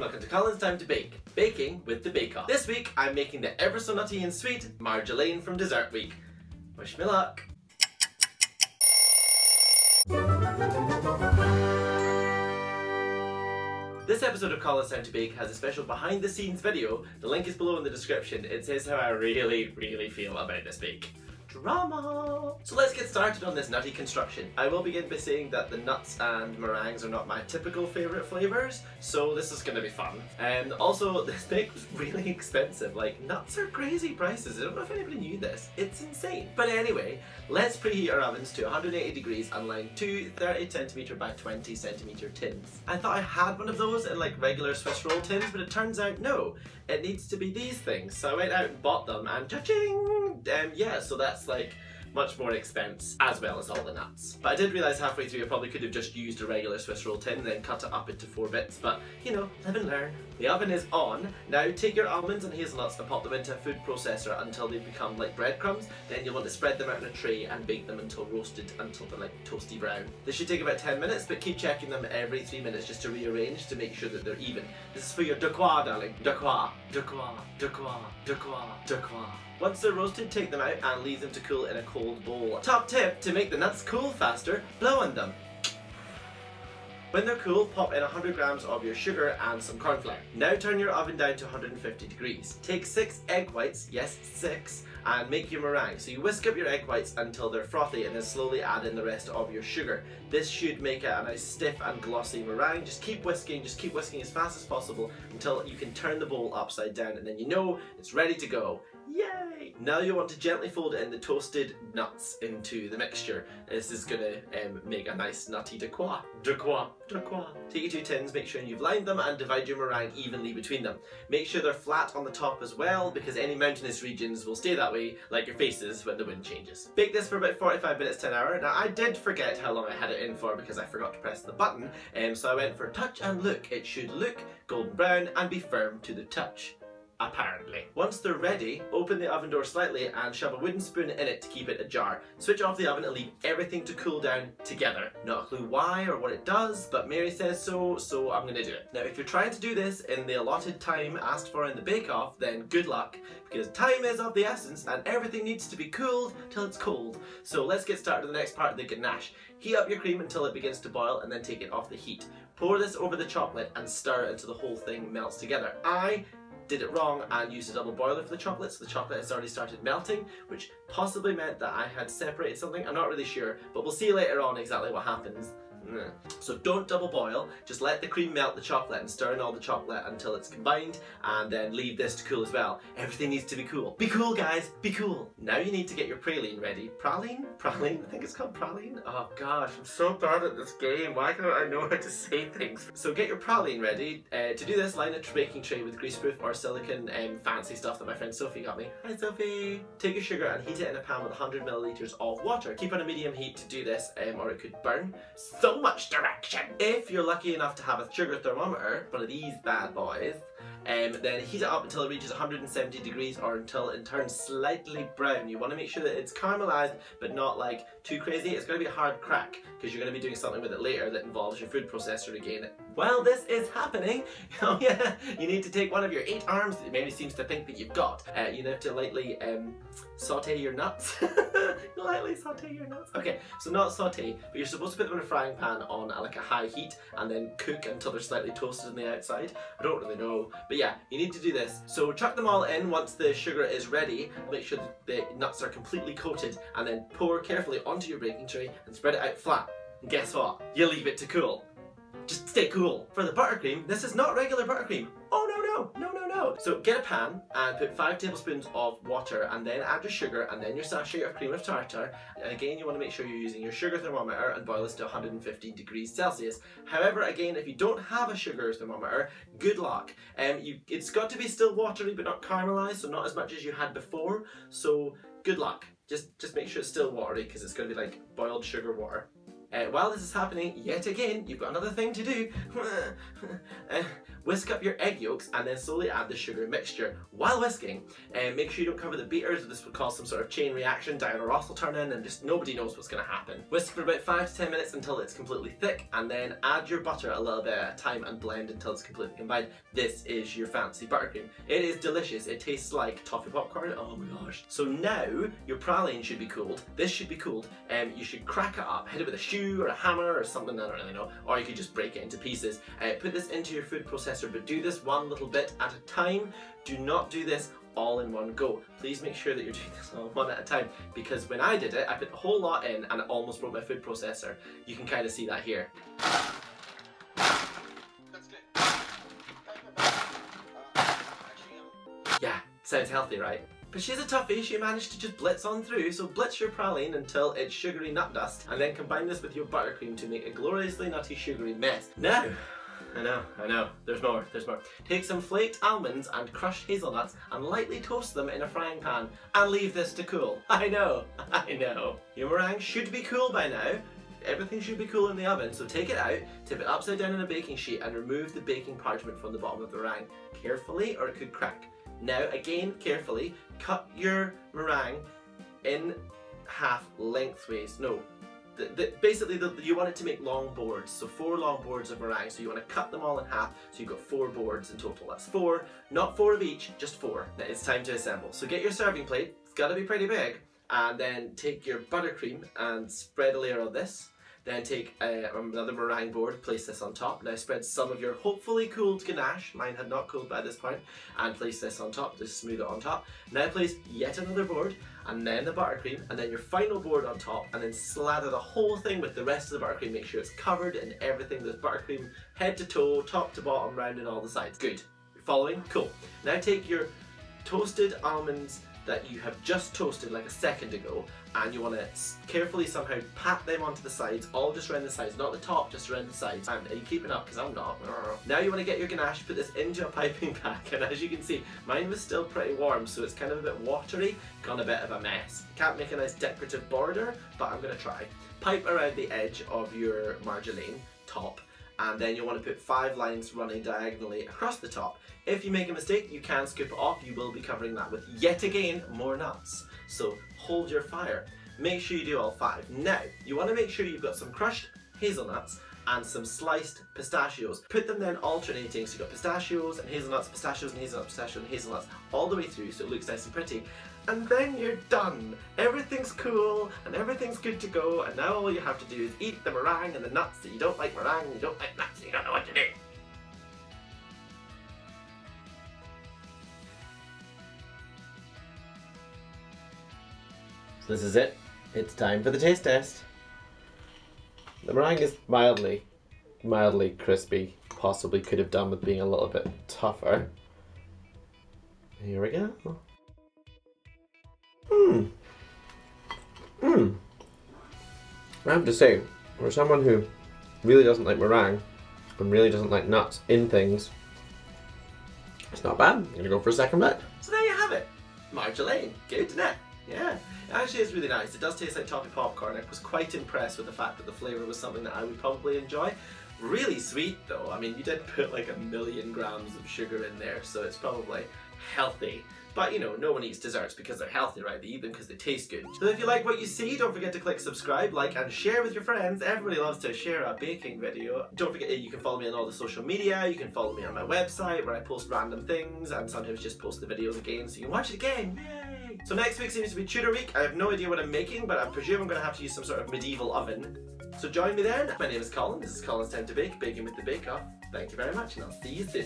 welcome to Colin's Time to Bake, baking with the Bake Off. This week I'm making the ever so nutty and sweet Marjolaine from Dessert Week. Wish me luck. This episode of Colin's Time to Bake has a special behind the scenes video. The link is below in the description. It says how I really feel about this bake. Drama! So let's get started on this nutty construction. I will begin by saying that the nuts and meringues are not my typical favourite flavours, so this is going to be fun. And also, this bake was really expensive. Like, nuts are crazy prices. I don't know if anybody knew this. It's insane. But anyway, let's preheat our ovens to 180 degrees and line two 30cm by 20cm tins. I thought I had one of those in like regular Swiss roll tins, but it turns out no. It needs to be these things. So I went out and bought them and cha-ching! Yeah, so that's like much more expense as well as all the nuts. But I did realise halfway through I probably could have just used a regular Swiss roll tin and then cut it up into 4 bits, but you know, live and learn. The oven is on. Now take your almonds and hazelnuts and pop them into a food processor until they become like breadcrumbs. Then you'll want to spread them out in a tray and bake them until roasted, until they're like toasty brown. This should take about 10 minutes, but keep checking them every 3 minutes just to rearrange to make sure that they're even. This is for your de quoi, darling. De quoi, de quoi, de quoi, de quoi, de quoi. Once they're roasted, take them out and leave them to cool in a cold bowl. Top tip, to make the nuts cool faster, blow on them. When they're cool, pop in 100 grams of your sugar and some corn flour. Now turn your oven down to 150 degrees. Take 6 egg whites, yes 6, and make your meringue. So you whisk up your egg whites until they're frothy and then slowly add in the rest of your sugar. This should make it a nice stiff and glossy meringue. Just keep whisking as fast as possible until you can turn the bowl upside down, and then you know it's ready to go. Yay! Now you want to gently fold in the toasted nuts into the mixture. This is gonna make a nice nutty de quoi. De quoi. De quoi. Take your 2 tins, make sure you've lined them and divide your meringue evenly between them. Make sure they're flat on the top as well, because any mountainous regions will stay that way, like your faces when the wind changes. Bake this for about 45 minutes to an hour. Now I did forget how long I had it in for because I forgot to press the button, so I went for touch and look. It should look golden brown and be firm to the touch. Apparently. Once they're ready, open the oven door slightly and shove a wooden spoon in it to keep it ajar. Switch off the oven and leave everything to cool down together. Not a clue why or what it does, but Mary says so, so I'm gonna do it. Now if you're trying to do this in the allotted time asked for in the bake-off, then good luck, because time is of the essence and everything needs to be cooled till it's cold. So let's get started with the next part of the ganache. Heat up your cream until it begins to boil and then take it off the heat. Pour this over the chocolate and stir it until the whole thing melts together. I did it wrong and used a double boiler for the chocolate, so the chocolate has already started melting, which possibly meant that I had separated something. I'm not really sure, but we'll see later on exactly what happens. So don't double boil, just let the cream melt the chocolate and stir in all the chocolate until it's combined, and then leave this to cool as well. Everything needs to be cool. Be cool, guys, be cool. Now you need to get your praline ready. Praline? Praline? I think it's called praline. Oh gosh, I'm so bad at this game. Why can't I know how to say things? So get your praline ready. To do this, line a baking tray with greaseproof or silicone fancy stuff that my friend Sophie got me. Hi Sophie! Take your sugar and heat it in a pan with 100 milliliters of water. Keep on a medium heat to do this, or it could burn. So much direction! If you're lucky enough to have a sugar thermometer, one of these bad boys, then heat it up until it reaches 170 degrees or until it turns slightly brown. You want to make sure that it's caramelized but not like too crazy. It's going to be a hard crack because you're going to be doing something with it later that involves your food processor again. While this is happening, oh yeah, you need to take one of your 8 arms that Mary seems to think that you've got. You have to lightly saute your nuts. Lightly saute your nuts. Okay, so not saute, but you're supposed to put them in a frying pan on like a high heat and then cook until they're slightly toasted on the outside. I don't really know, but yeah, you need to do this. So chuck them all in once the sugar is ready. Make sure that the nuts are completely coated and then pour carefully onto your baking tray and spread it out flat. And guess what? You leave it to cool. Just stay cool. For the buttercream, this is not regular buttercream. Oh no. So get a pan and put 5 tablespoons of water and then add your sugar and then your sachet of cream of tartar. And again, you want to make sure you're using your sugar thermometer and boil this to 150 degrees Celsius. However, again, if you don't have a sugar thermometer, good luck. It's got to be still watery but not caramelized, so not as much as you had before. So good luck. Just make sure it's still watery because it's going to be like boiled sugar water. While this is happening, yet again, you've got another thing to do. Whisk up your egg yolks and then slowly add the sugar mixture. While whisking, make sure you don't cover the beaters, or this would cause some sort of chain reaction. Diana Ross will turn in and just nobody knows what's going to happen. Whisk for about 5 to 10 minutes until it's completely thick, and then add your butter a little bit at a time and blend until it's completely combined. This is your fancy buttercream. It is delicious. It tastes like toffee popcorn. Oh my gosh. So now your praline should be cooled. This should be cooled. You should crack it up, hit it with a shoe or a hammer or something, I don't really know, or you could just break it into pieces. Put this into your food processor, but do this one little bit at a time. Do not do this all in one go. Please make sure that you're doing this all one at a time, because when I did it, I put the whole lot in and it almost broke my food processor. You can kind of see that here. Yeah, sounds healthy, right? But she's a toughie, she managed to just blitz on through, so blitz your praline until it's sugary nut dust, and then combine this with your buttercream to make a gloriously nutty sugary mess. Now, I know, there's more. Take some flaked almonds and crushed hazelnuts and lightly toast them in a frying pan and leave this to cool. I know. Your meringue should be cool by now. Everything should be cool in the oven, so take it out, tip it upside down in a baking sheet and remove the baking parchment from the bottom of the meringue. Carefully, or it could crack. Now, again, carefully, cut your meringue in half lengthways. No, basically you want it to make long boards, so 4 long boards of meringue, so you want to cut them all in half, so you've got 4 boards in total. That's 4, not 4 of each, just 4. Now it's time to assemble. So get your serving plate, it's got to be pretty big, and then take your buttercream and spread a layer of this. Then take another meringue board, place this on top. Now spread some of your hopefully cooled ganache, mine had not cooled by this point, and place this on top, just smooth it on top. Now place yet another board, and then the buttercream, and then your final board on top, and then slather the whole thing with the rest of the buttercream. Make sure it's covered in everything with buttercream, head to toe, top to bottom, round and all the sides. Good. You're following? Cool. Now take your toasted almonds that you have just toasted like a second ago, and you want to carefully somehow pat them onto the sides, all just around the sides, not the top, just around the sides. And are you keeping up? Because I'm not. Now you want to get your ganache, put this into a piping bag, and as you can see, mine was still pretty warm, so it's kind of a bit watery, gone a bit of a mess. Can't make a nice decorative border, but I'm going to try. Pipe around the edge of your marjolaine top, and then you want to put 5 lines running diagonally across the top. If you make a mistake, you can scoop it off. You will be covering that with, yet again, more nuts. So hold your fire. Make sure you do all 5. Now, you want to make sure you've got some crushed hazelnuts and some sliced pistachios. Put them then alternating, so you've got pistachios and hazelnuts, pistachios and hazelnuts, pistachios and hazelnuts, all the way through so it looks nice and pretty. And then you're done. Everything's cool and everything's good to go, and now all you have to do is eat the meringue and the nuts. That you don't like meringue, you don't like nuts, and you don't know what to do. So this is it. It's time for the taste test. The meringue is mildly crispy. Possibly could have done with being a little bit tougher. Here we go. I have to say, for someone who really doesn't like meringue and really doesn't like nuts in things, it's not bad. I'm gonna go for a second bite. So there you have it. Marjolaine. Good, isn't it? Yeah. It actually is really nice. It does taste like toffee popcorn. I was quite impressed with the fact that the flavour was something that I would probably enjoy. Really sweet though. I mean, you did put like 1,000,000 grams of sugar in there, so it's probably healthy. But you know, no one eats desserts because they're healthy, right? They eat them because they taste good. So if you like what you see, don't forget to click subscribe, like and share with your friends. Everybody loves to share a baking video. Don't forget you can follow me on all the social media. You can follow me on my website where I post random things and sometimes just post the videos again so you can watch it again. Yay! So next week seems to be Tudor week. I have no idea what I'm making, but I presume I'm going to have to use some sort of medieval oven. So join me then. My name is Colin. This is Colin's Time to Bake, baking with the Bake Off. Thank you very much and I'll see you soon.